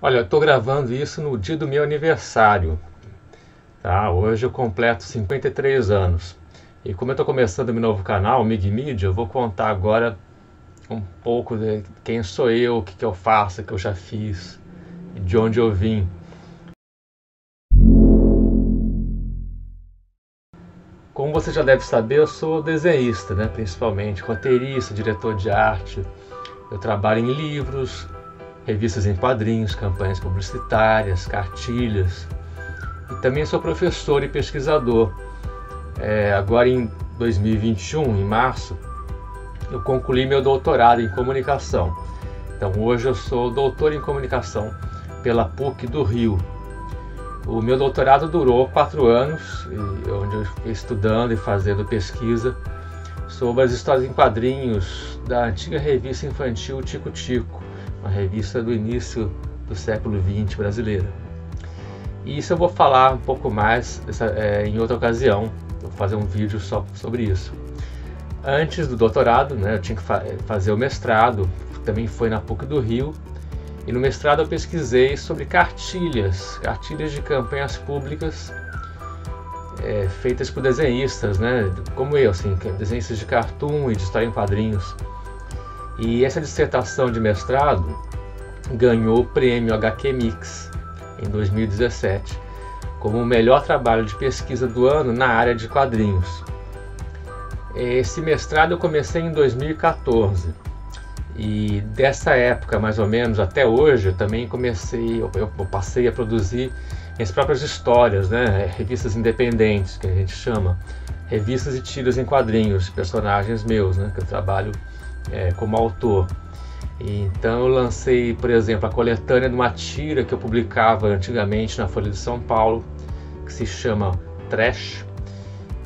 Olha, eu estou gravando isso no dia do meu aniversário, tá? Hoje eu completo 53 anos. E como eu estou começando meu novo canal, Mig Media, eu vou contar agora um pouco de quem sou eu, o que eu faço, o que eu já fiz, e de onde eu vim. Como você já deve saber, eu sou desenhista, né? Principalmente roteirista, diretor de arte. Eu trabalho em livros, revistas em quadrinhos, campanhas publicitárias, cartilhas. E também sou professor e pesquisador. Agora em 2021, em março, eu concluí meu doutorado em comunicação. Então hoje eu sou doutor em comunicação pela PUC do Rio. O meu doutorado durou 4 anos, onde eu fiquei estudando e fazendo pesquisa sobre as histórias em quadrinhos da antiga revista infantil Tico Tico, uma revista do início do século XX brasileira. E isso eu vou falar um pouco mais em outra ocasião, vou fazer um vídeo só sobre isso. Antes do doutorado, né, eu tinha que fazer o mestrado, que também foi na PUC do Rio, e no mestrado eu pesquisei sobre cartilhas de campanhas públicas feitas por desenhistas, né, como eu, assim, desenhistas de cartoon e de história em quadrinhos. E essa dissertação de mestrado ganhou o prêmio HQ Mix em 2017 como o melhor trabalho de pesquisa do ano na área de quadrinhos. Esse mestrado eu comecei em 2014 e dessa época mais ou menos até hoje eu também eu passei a produzir as próprias histórias, né, revistas independentes que a gente chama, revistas e tiras em quadrinhos de personagens meus, né, que eu trabalho como autor. Então eu lancei, por exemplo, a coletânea de uma tira que eu publicava antigamente na Folha de São Paulo, que se chama Trash,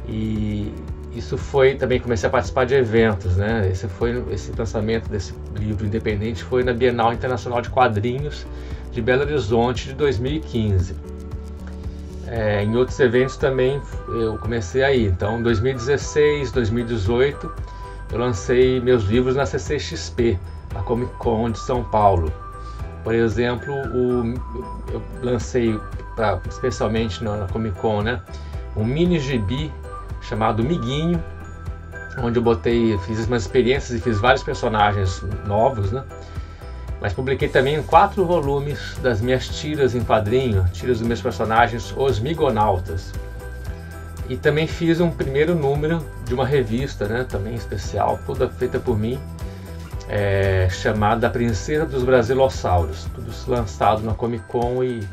e isso foi, também comecei a participar de eventos, né? Esse lançamento desse livro independente foi na Bienal Internacional de Quadrinhos de Belo Horizonte de 2015. Em outros eventos também eu comecei aí. Então, em 2016, 2018, eu lancei meus livros na CCXP, a Comic Con de São Paulo. Por exemplo, eu lancei, especialmente na Comic Con, né, um mini gibi chamado Miguinho, onde eu fiz umas experiências e fiz vários personagens novos, né? Mas publiquei também 4 volumes das minhas tiras em quadrinho, tiras dos meus personagens, os Migonautas. E também fiz um primeiro número de uma revista, né, também especial, toda feita por mim, chamada Princesa dos Brasilossauros, tudo lançado na Comic Con, e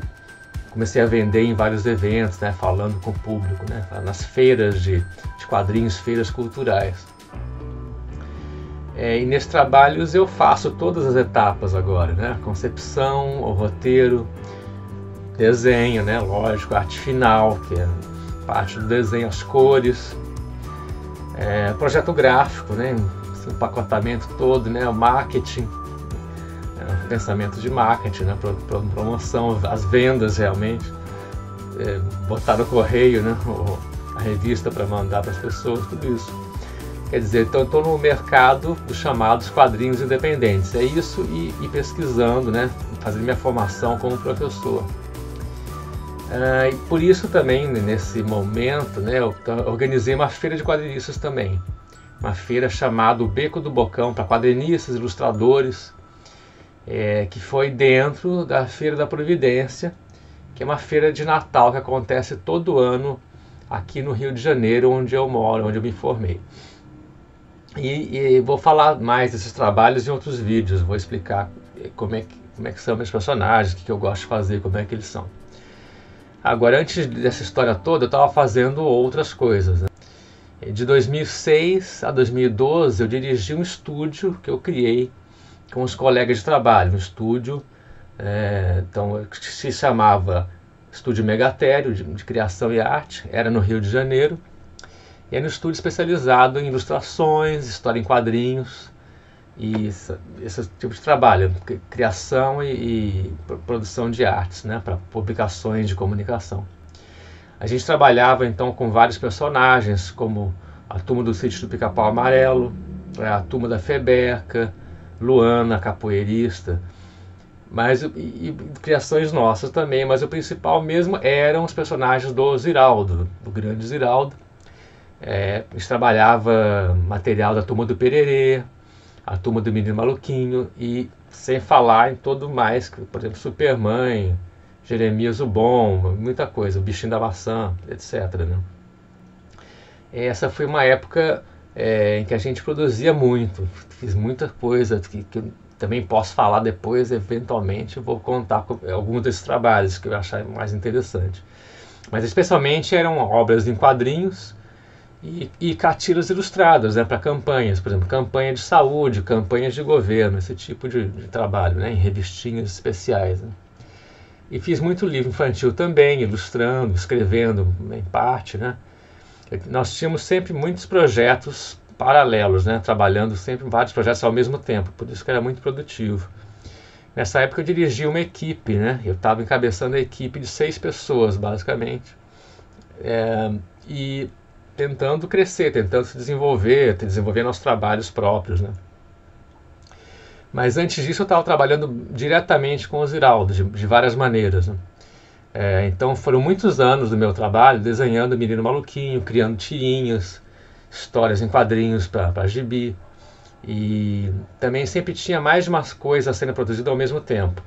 comecei a vender em vários eventos, né, falando com o público, né, nas feiras de quadrinhos, feiras culturais. E nesses trabalhos eu faço todas as etapas agora, né, concepção, o roteiro, desenho, né, lógico, arte final, que é parte do desenho, as cores, projeto gráfico, né, esse empacotamento todo, né, o marketing, o pensamento de marketing, né, promoção, as vendas realmente, botar no correio, né, a revista para mandar para as pessoas, tudo isso. Quer dizer, então eu estou no mercado dos chamados quadrinhos independentes, é isso, e pesquisando, né, fazendo minha formação como professor. E por isso também, nesse momento, né, eu organizei uma feira de quadrinistas também, uma feira chamada o Beco do Bocão, para quadrinistas, ilustradores, que foi dentro da Feira da Providência, que é uma feira de Natal que acontece todo ano aqui no Rio de Janeiro, onde eu moro, onde eu me formei. E vou falar mais desses trabalhos em outros vídeos, vou explicar como é que são meus personagens, o que eu gosto de fazer, como é que eles são. Agora, antes dessa história toda, eu estava fazendo outras coisas, né? De 2006 a 2012, eu dirigi um estúdio que eu criei com os colegas de trabalho, um estúdio que se chamava Estúdio Megatério, de criação e arte, era no Rio de Janeiro, e era um estúdio especializado em ilustrações, história em quadrinhos, e esse tipo de trabalho, criação e produção de artes, né, para publicações de comunicação. A gente trabalhava então com vários personagens, como a Turma do Sítio do Pica-Pau Amarelo, a Turma da Feberca, Luana, capoeirista, e criações nossas também, mas o principal mesmo eram os personagens do Ziraldo, do grande Ziraldo. A gente trabalhava material da Turma do Pererê, a Turma do Menino Maluquinho, e sem falar em todo mais, por exemplo, Superman, Jeremias o Bom, muita coisa, o Bichinho da Maçã, etc. Né? Essa foi uma época em que a gente produzia muito, fiz muita coisa que eu também posso falar depois, eventualmente eu vou contar alguns desses trabalhos que eu achei mais interessante. Mas especialmente eram obras em quadrinhos e cartilhas ilustradas, né, para campanhas, por exemplo, campanha de saúde, campanhas de governo, esse tipo de trabalho, né, em revistinhas especiais. Né. E fiz muito livro infantil também, ilustrando, escrevendo em parte. Né. Nós tínhamos sempre muitos projetos paralelos, né, trabalhando sempre em vários projetos ao mesmo tempo, por isso que era muito produtivo. Nessa época eu dirigia uma equipe, né, eu estava encabeçando a equipe de 6 pessoas, basicamente, e tentando crescer, tentando se desenvolver nossos trabalhos próprios. Né. Mas antes disso eu estava trabalhando diretamente com o Ziraldo, de várias maneiras. Né. Então foram muitos anos do meu trabalho desenhando o Menino Maluquinho, criando tirinhas, histórias em quadrinhos para gibi, e também sempre tinha mais de umas coisas sendo produzidas ao mesmo tempo.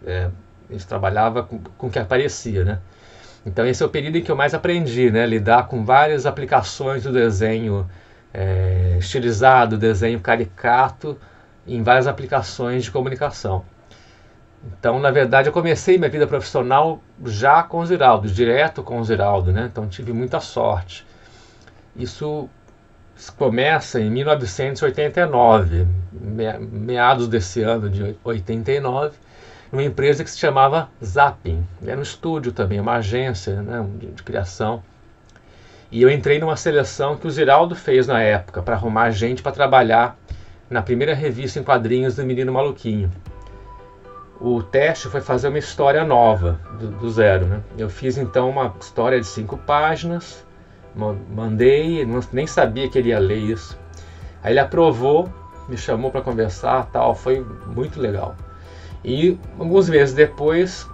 A gente trabalhava com o que aparecia, né? Então esse é o período em que eu mais aprendi, né? Lidar com várias aplicações do desenho estilizado, desenho caricato, em várias aplicações de comunicação. Então, na verdade, eu comecei minha vida profissional já com o Ziraldo, direto com o Ziraldo, né? Então tive muita sorte. Isso começa em 1989, meados desse ano de 89, numa empresa que se chamava Zapping. Era um estúdio também, uma agência, né, de criação. E eu entrei numa seleção que o Ziraldo fez na época para arrumar gente para trabalhar na primeira revista em quadrinhos do Menino Maluquinho. O teste foi fazer uma história nova, do zero. Né? Eu fiz então uma história de 5 páginas, mandei, nem sabia que ele ia ler isso. Aí ele aprovou, me chamou para conversar, tal, foi muito legal. E alguns meses depois,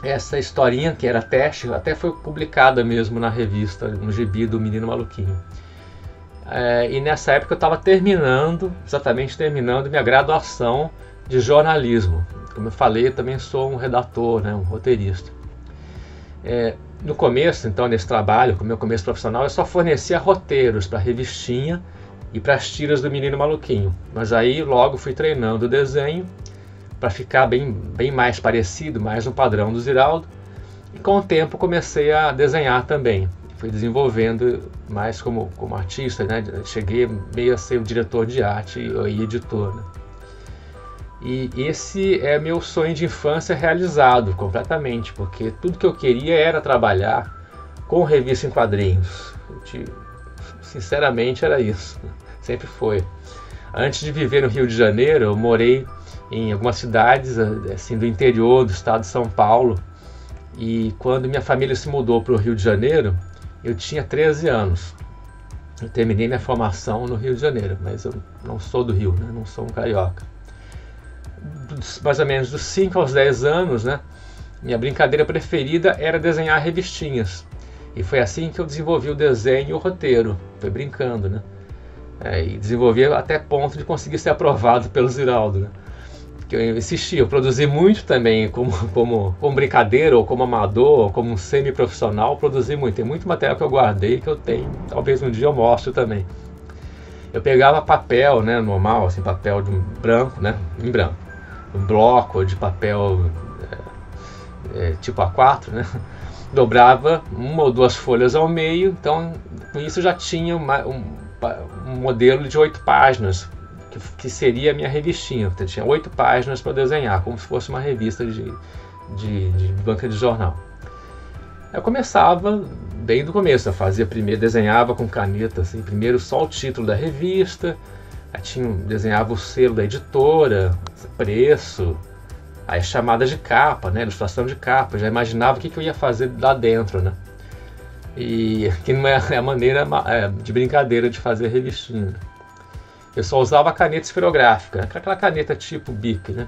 essa historinha que era teste, até foi publicada mesmo na revista, no gibi do Menino Maluquinho. E nessa época eu estava exatamente terminando minha graduação de jornalismo. Como eu falei, eu também sou um redator, né, um roteirista. No começo, então, nesse trabalho, com o meu começo profissional, eu só fornecia roteiros para a revistinha e para as tiras do Menino Maluquinho. Mas aí logo fui treinando o desenho para ficar bem mais parecido, mais no padrão do Ziraldo. E com o tempo comecei a desenhar também. Fui desenvolvendo mais como artista, né? Cheguei meio a ser o diretor de arte e editor. Né? E esse é meu sonho de infância realizado completamente, porque tudo que eu queria era trabalhar com revista em quadrinhos. Sinceramente era isso, sempre foi. Antes de viver no Rio de Janeiro, eu morei em algumas cidades assim, do interior do estado de São Paulo, e quando minha família se mudou para o Rio de Janeiro, eu tinha 13 anos. Eu terminei minha formação no Rio de Janeiro, mas eu não sou do Rio, né? Não sou um carioca. Mais ou menos dos 5 aos 10 anos, né, minha brincadeira preferida era desenhar revistinhas. E foi assim que eu desenvolvi o desenho e o roteiro. Foi brincando, né? E desenvolvi até ponto de conseguir ser aprovado pelo Ziraldo. Né? Porque eu insisti, eu produzi muito também como brincadeira, ou como amador, ou como um semi-profissional, produzi muito. Tem muito material que eu guardei que eu tenho, talvez um dia eu mostre também. Eu pegava papel, né, normal, assim, papel de branco, né, em branco. Um bloco de papel tipo A4, né? Dobrava 1 ou 2 folhas ao meio, então com isso já tinha um modelo de 8 páginas, que seria a minha revistinha. Então, tinha 8 páginas para desenhar, como se fosse uma revista de banca de jornal. Eu começava bem do começo, desenhava com caneta, assim, primeiro só o título da revista, aí desenhava o selo da editora, preço, aí chamada de capa, né, ilustração de capa, já imaginava o que eu ia fazer lá dentro, né, e que não é a maneira de brincadeira de fazer revistinha. Eu só usava a caneta esferográfica, aquela caneta tipo Bic, né,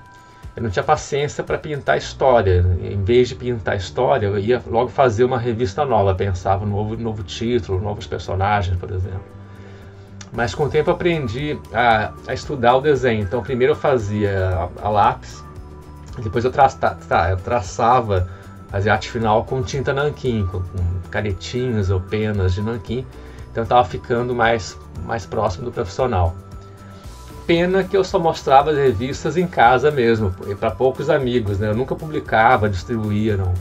eu não tinha paciência para pintar história. Em vez de pintar história, eu ia logo fazer uma revista nova, pensava no novo título, novos personagens, por exemplo. Mas com o tempo eu aprendi a estudar o desenho. Então primeiro eu fazia a lápis, depois eu traçava, fazia arte final com tinta nanquim, com canetinhas ou penas de nanquim. Então eu estava ficando mais próximo do profissional. Pena que eu só mostrava as revistas em casa mesmo, para poucos amigos, né? Eu nunca publicava, distribuía, não.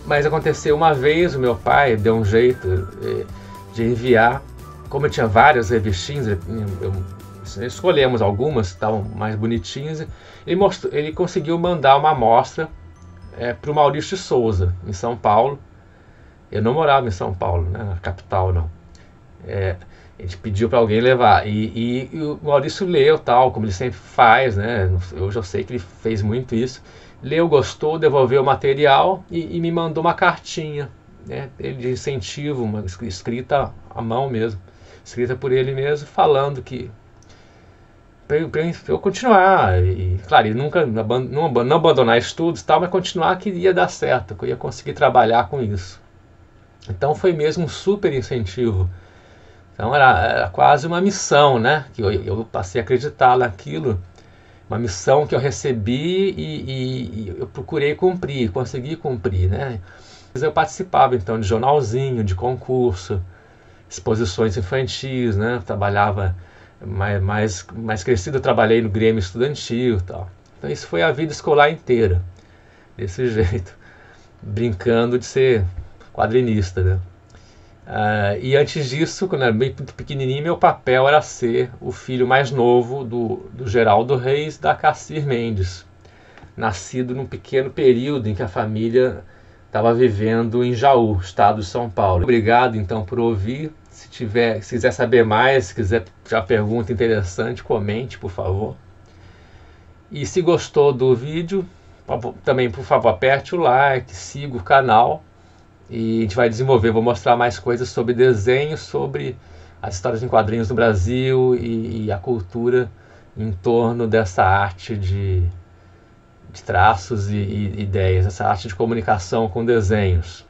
Mas aconteceu uma vez, o meu pai deu um jeito de enviar, como eu tinha várias revistinhas, escolhemos algumas que estavam mais bonitinhas, ele conseguiu mandar uma amostra para o Maurício de Souza, em São Paulo. Eu não morava em São Paulo, né, na capital não. A gente pediu para alguém levar, e o Maurício leu, tal, como ele sempre faz, né? Hoje eu sei que ele fez muito isso. Leu, gostou, devolveu o material e me mandou uma cartinha, né, de incentivo, uma escrita à mão mesmo, escrita por ele mesmo, falando que para eu continuar, e claro, ele nunca não abandonar estudos, tal, mas continuar, que ia dar certo, que eu ia conseguir trabalhar com isso. Então foi mesmo um super incentivo. Então era quase uma missão, né? Que eu passei a acreditar naquilo, uma missão que eu recebi e eu procurei cumprir, consegui cumprir, né? Eu participava então de jornalzinho, de concurso, exposições infantis, né? Trabalhava mais crescido, eu trabalhei no Grêmio Estudantil e tal. Então isso foi a vida escolar inteira, desse jeito, brincando de ser quadrinista, né? E antes disso, quando eu era bem pequenininho, meu papel era ser o filho mais novo do Geraldo Reis e da Cassir Mendes, nascido num pequeno período em que a família estava vivendo em Jaú, estado de São Paulo. Obrigado então por ouvir. Se quiser saber mais, se quiser já pergunta interessante, comente, por favor. E se gostou do vídeo, também, por favor, aperte o like, siga o canal. E a gente vai desenvolver, vou mostrar mais coisas sobre desenho, sobre as histórias em quadrinhos no Brasil e a cultura em torno dessa arte de traços e ideias, essa arte de comunicação com desenhos.